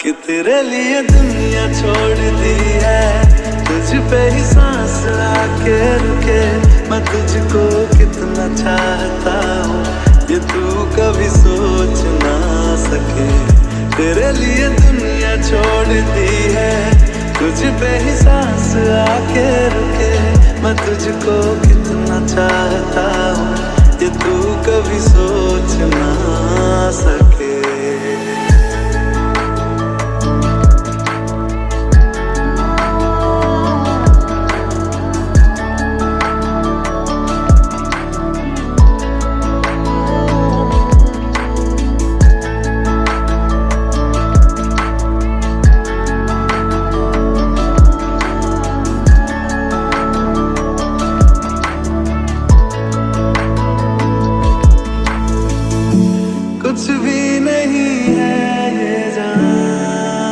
कि तेरे लिए दुनिया छोड़ दी है, तुझ पे ही सांस आके रुके। मैं तुझको कितना चाहता हूँ ये तू कभी सोच ना सके। तेरे लिए दुनिया छोड़ दी है, तुझ पे ही सांस आके रुके। मैं तुझको कितना चाहता हूँ ये तू कभी सोच ना सके।